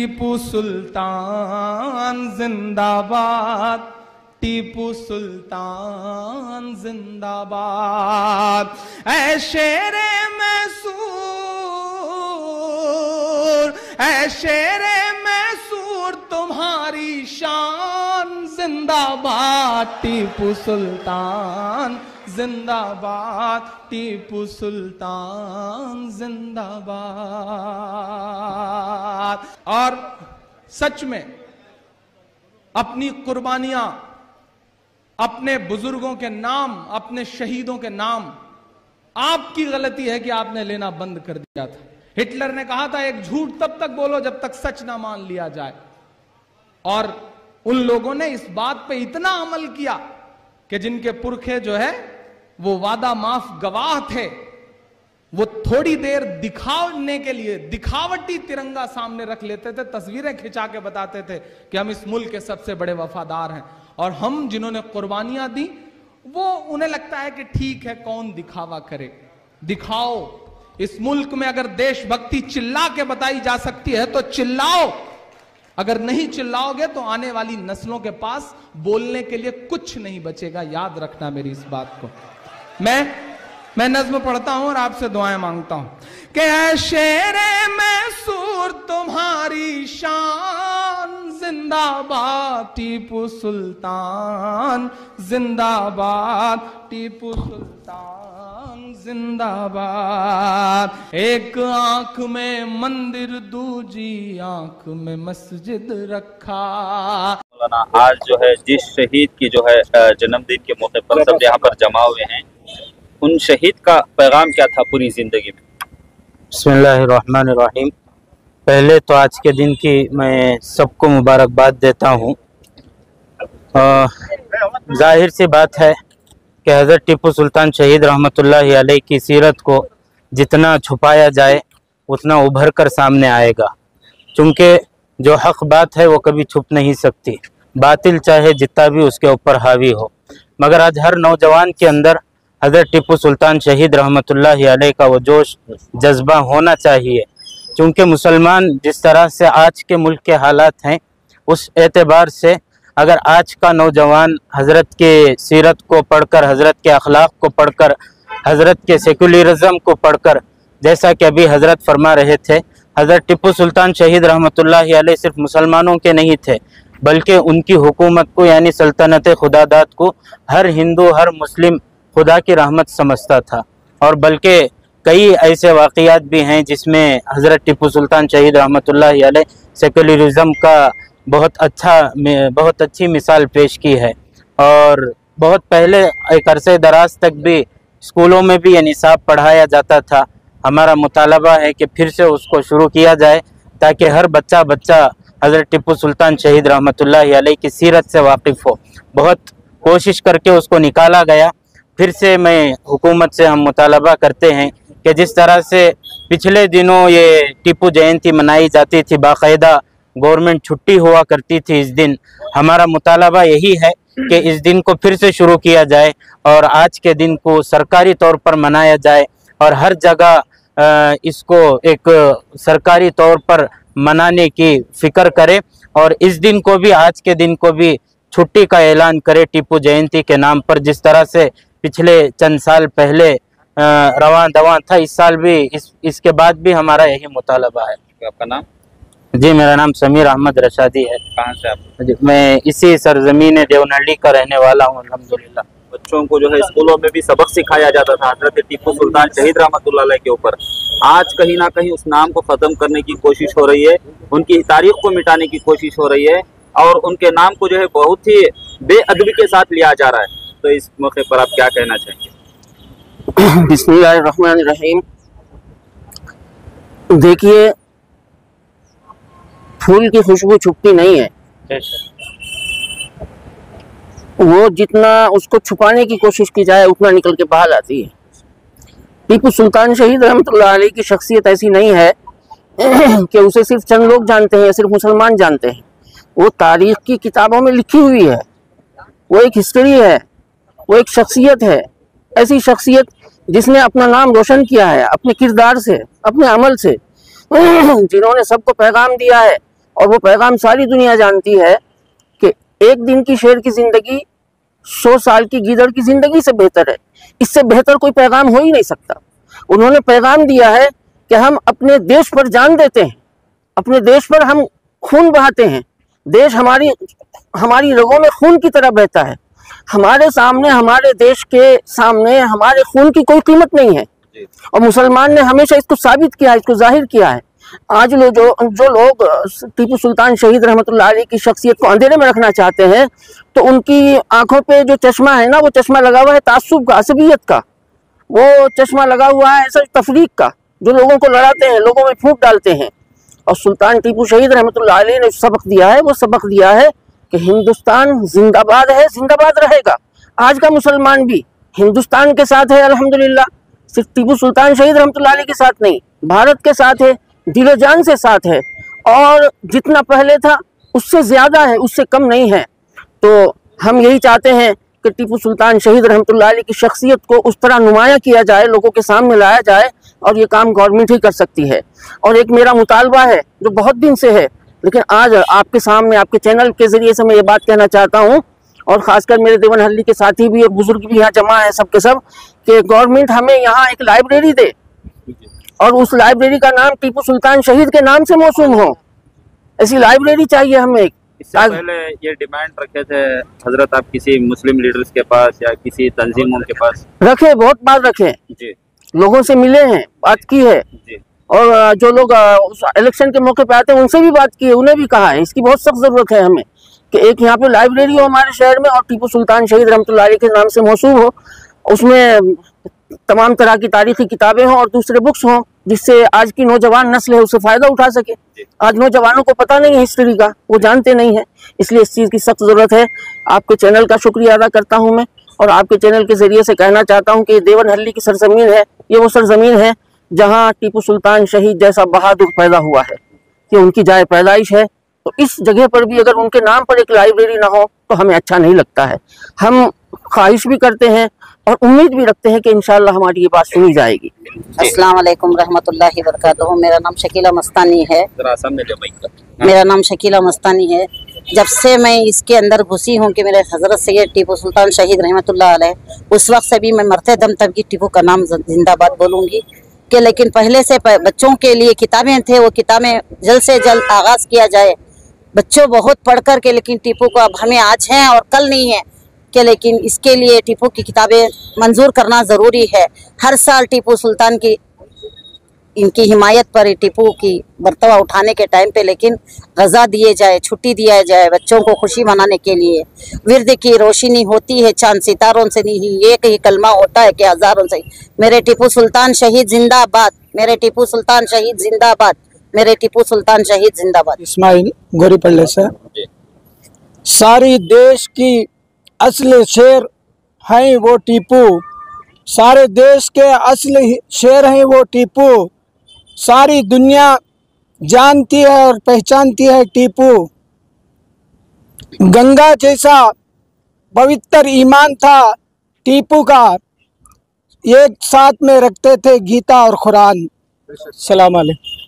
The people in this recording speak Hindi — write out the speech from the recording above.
टीपू सुल्तान जिंदाबाद, टीपू सुल्तान जिंदाबाद। ऐ शेरे मैसूर, ऐ शेरे मैसूर तुम्हारी शान जिंदाबाद, टीपू सुल्तान जिंदाबाद, टीपू सुल्तान जिंदाबाद। और सच में अपनी कुर्बानियां, अपने बुजुर्गों के नाम, अपने शहीदों के नाम, आपकी गलती है कि आपने लेना बंद कर दिया था। हिटलर ने कहा था एक झूठ तब तक बोलो जब तक सच ना मान लिया जाए, और उन लोगों ने इस बात पे इतना अमल किया कि जिनके पुरखे जो है वो वादा माफ गवाह थे, वो थोड़ी देर दिखाने के लिए दिखावटी तिरंगा सामने रख लेते थे, तस्वीरें खिंचा के बताते थे कि हम इस मुल्क के सबसे बड़े वफादार हैं। और हम जिन्होंने कुर्बानियां दी, वो उन्हें लगता है कि ठीक है, कौन दिखावा करे, दिखाओ। इस मुल्क में अगर देशभक्ति चिल्ला के बताई जा सकती है तो चिल्लाओ, अगर नहीं चिल्लाओगे तो आने वाली नस्लों के पास बोलने के लिए कुछ नहीं बचेगा। याद रखना मेरी इस बात को। मैं नज्म पढ़ता हूं और आपसे दुआएं मांगता हूं कि ऐ शेरे मैसूर तुम्हारी शान जिंदाबाद, टीपू सुल्तान जिंदाबाद, टीपू सुल्तान जिंदाबाद। एक आंख में मंदिर, दूजी आंख में मस्जिद रखा। आज जो है जिस शहीद की जो है जन्मदिन के मौके पर सब यहाँ पर जमा हुए हैं, उन शहीद का पैगाम क्या था पूरी जिंदगी में? बिस्मिल्लाहिर्रहमानिर्रहीम। पहले तो आज के दिन की मैं सबको मुबारकबाद देता हूँ। जाहिर सी बात है कि हज़रत टीपू सुल्तान शहीद रहमतुल्लाहि अलैह की सीरत को जितना छुपाया जाए उतना उभर कर सामने आएगा, क्योंकि जो हक बात है वो कभी छुप नहीं सकती, बातिल चाहे जितना भी उसके ऊपर हावी हो। मगर आज हर नौजवान के अंदर हज़रत टीपू सुल्तान शहीद रहमतुल्लाहि अलैह का वो जोश जज्बा होना चाहिए, क्योंकि मुसलमान जिस तरह से आज के मुल्क के हालात हैं, उस एतबार से अगर आज का नौजवान हज़रत के सीरत को पढ़कर, हज़रत के अखलाक को पढ़कर, हज़रत के सेकुलरिज़म को पढ़कर, जैसा कि अभी हज़रत फरमा रहे थे, हज़रत टीपू सुल्तान शहीद रहमतुल्लाहि अलैह सिर्फ मुसलमानों के नहीं थे, बल्कि उनकी हुकूमत को यानी सल्तनत खुदादात को हर हिंदू, हर मुस्लिम खुदा की रहमत समझता था। और बल्कि कई ऐसे वाक़यात भी हैं जिसमें हज़रत टीपू सुल्तान शहीद रहमतुल्लाहि अलैह सेकुलरिज़म का बहुत अच्छी मिसाल पेश की है। और बहुत पहले एक अरसे दराज तक भी स्कूलों में भी ये निसाब पढ़ाया जाता था। हमारा मुतालबा है कि फिर से उसको शुरू किया जाए ताकि हर बच्चा हज़रत टीपू सुल्तान शहीद रहमतुल्लाहि अलैह की सीरत से वाकिफ़ हो। बहुत कोशिश करके उसको निकाला गया। फिर से मैं हुकूमत से हम मुतालबा करते हैं कि जिस तरह से पिछले दिनों ये टीपू जयंती मनाई जाती थी, बाकायदा गवर्नमेंट छुट्टी हुआ करती थी इस दिन, हमारा मुतालबा यही है कि इस दिन को फिर से शुरू किया जाए और आज के दिन को सरकारी तौर पर मनाया जाए और हर जगह इसको एक सरकारी तौर पर मनाने की फ़िक्र करे और इस दिन को भी, आज के दिन को भी छुट्टी का ऐलान करे टीपू जयंती के नाम पर। जिस तरह से पिछले चंद साल पहले रवां दवां था, इस साल भी इसके बाद भी हमारा यही मुतालबा है। आपका नाम? जी, मेरा नाम समीर अहमद रशादी है। कहाँ से आप? जी, मैं इसी सरजमीन देवनहल्ली का रहने वाला हूँ अल्हम्दुलिल्लाह। बच्चों को जो है स्कूलों में भी सबक सिखाया जाता था हज़रत टीपू सुल्तान शहीद रहमतुल्लाह अलैह के ऊपर। आज कहीं ना कहीं उस नाम को ख़त्म करने की कोशिश हो रही है, उनकी तारीख को मिटाने की कोशिश हो रही है और उनके नाम को जो है बहुत ही बेअदबी के साथ लिया जा रहा है। तो इस मौके पर आप क्या कहना चाहेंगे? बिस्मिल्लाहिर्रहमानिर्रहीम। देखिए, फूल की खुशबू छुपती नहीं है, वो जितना उसको छुपाने की कोशिश की जाए उतना निकल के बाहर आती है। टीपू सुल्तान शहीद रहमतुल्लाह अलैह की शख्सियत ऐसी नहीं है कि उसे सिर्फ चंद लोग जानते हैं या सिर्फ मुसलमान जानते हैं। वो तारीख की किताबों में लिखी हुई है, वो एक हिस्ट्री है, वो एक शख्सियत है, ऐसी शख्सियत जिसने अपना नाम रोशन किया है अपने किरदार से, अपने अमल से, जिन्होंने सबको पैगाम दिया है और वो पैगाम सारी दुनिया जानती है कि एक दिन की शेर की जिंदगी 100 साल की गीदड़ की जिंदगी से बेहतर है। इससे बेहतर कोई पैगाम हो ही नहीं सकता। उन्होंने पैगाम दिया है कि हम अपने देश पर जान देते हैं, अपने देश पर हम खून बहाते हैं, देश हमारी रगों में खून की तरह बहता है। हमारे सामने, हमारे देश के सामने हमारे खून की कोई कीमत नहीं है और मुसलमान ने हमेशा इसको साबित किया है, इसको जाहिर किया है। आज जो लोग टीपू सुल्तान शहीद रहमतुल्लाह अलैह की शख्सियत को अंधेरे में रखना चाहते हैं, तो उनकी आंखों पे जो चश्मा है ना, वो चश्मा लगा हुआ है तासुब का, असबियत का। वो चश्मा लगा हुआ है ऐसा तफरीक का, जो लोगों को लड़ाते हैं, लोगों में फूट डालते हैं। और सुल्तान टीपू शहीद रहमतुल्लाह अलैह ने सबक दिया है, वो सबक दिया है कि हिंदुस्तान जिंदाबाद है, जिंदाबाद रहेगा। आज का मुसलमान भी हिंदुस्तान के साथ है अल्हम्दुलिल्लाह, सिर्फ टीपू सुल्तान शहीद रहमतुल्लाह अलैह के साथ नहीं, भारत के साथ है, दिलो जान से साथ है। और जितना पहले था उससे ज्यादा है, उससे कम नहीं है। तो हम यही चाहते हैं कि टीपू सुल्तान शहीद रहमतुल्लाह अलैह की शख्सियत को उस तरह नुमाया किया जाए, लोगों के सामने लाया जाए, और ये काम गवर्नमेंट ही कर सकती है। और एक मेरा मुतालबा है जो बहुत दिन से है, लेकिन आज आपके सामने, आपके चैनल के जरिए से मैं ये बात कहना चाहता हूँ, और खासकर मेरे देवनहल्ली के साथी भी और बुजुर्ग भी यहाँ जमा है सबके सब, कि गवर्नमेंट हमें यहाँ एक लाइब्रेरी दे और उस लाइब्रेरी का नाम टीपू सुल्तान शहीद के नाम से मौसूम हो। ऐसी लाइब्रेरी चाहिए हमें। इससे पहले ये डिमांड रखे थे हजरत आप किसी मुस्लिम लीडर्स के पास या किसी तंजीमों के पास? रखे, बहुत बार रखे जी, लोगों से मिले हैं, बात की है जी। और जो लोग इलेक्शन के मौके पे आते हैं उनसे भी बात की है, उन्हें भी कहा है इसकी बहुत सख्त जरूरत है हमें कि एक यहाँ पे लाइब्रेरी हो हमारे शहर में और टीपू सुल्तान शहीद रहमतुल्लाह अलैह के नाम से मौसूम हो, उसमें तमाम तरह की तारीखी किताबें हों और दूसरे बुक्स हों, जिससे आज की नौजवान नस्ल है उससे फायदा उठा सके। आज नौजवानों को पता नहीं है हिस्ट्री का, वो जानते नहीं है, इसलिए इस चीज़ की सख्त ज़रूरत है। आपके चैनल का शुक्रिया अदा करता हूँ मैं, और आपके चैनल के जरिए से कहना चाहता हूँ कि देवनहल्ली की सरजमीन है, ये वो सरजमीन है जहाँ टीपू सुल्तान शहीद जैसा बहादुर पैदा हुआ है, कि उनकी जाए पैदाइश है। तो इस जगह पर भी अगर उनके नाम पर एक लाइब्रेरी ना हो तो हमें अच्छा नहीं लगता है। हम ख्वाहिश भी करते हैं और उम्मीद भी रखते हैं कि इंशाअल्लाह हमारी ये बात सुनी जाएगी। अस्सलाम वालेकुम रहमतुल्लाहि वबरकातुहू। मेरा नाम शकीला मस्तानी है। मेरा नाम शकीला मस्तानी है। जब से मैं इसके अंदर घुसी हूँ कि मेरे हजरत सैयद टीपू सुल्तान शहीद रहमतुल्लाह अलैह, उस वक्त से भी मैं मरते दम तक की टीपू का नाम जिंदाबाद बोलूँगी। कि लेकिन पहले से बच्चों के लिए किताबें थे, वो किताबें जल्द से जल्द आगाज़ किया जाए। बच्चों बहुत पढ़ कर के, लेकिन टीपू को अब हमें आज हैं और कल नहीं है, कि लेकिन इसके लिए टीपू की किताबें मंजूर करना ज़रूरी है। हर साल टीपू सुल्तान की इनकी हिमायत पर टीपू की मर्तबा उठाने के टाइम पे लेकिन रज़ा दिए जाए, छुट्टी दिया जाए बच्चों को खुशी मनाने के लिए। विर्द की रोशनी होती है चांद सितारों से नहीं, एक ही कलमा होता है कि हज़ारों से। मेरे टीपू सुल्तान शहीद जिंदाबाद, मेरे टीपू सुल्तान शहीद जिंदाबाद, मेरे टीपू सुल्तान शहीद जिंदाबाद। इस्माइल गोरीपल्ले से। सारी देश की असली शेर हैं वो टीपू, सारे देश के असली शेर हैं वो टीपू। सारी दुनिया जानती है और पहचानती है टीपू। गंगा जैसा पवित्र ईमान था टीपू का, एक साथ में रखते थे गीता और कुरान। सलाम अलैकुम।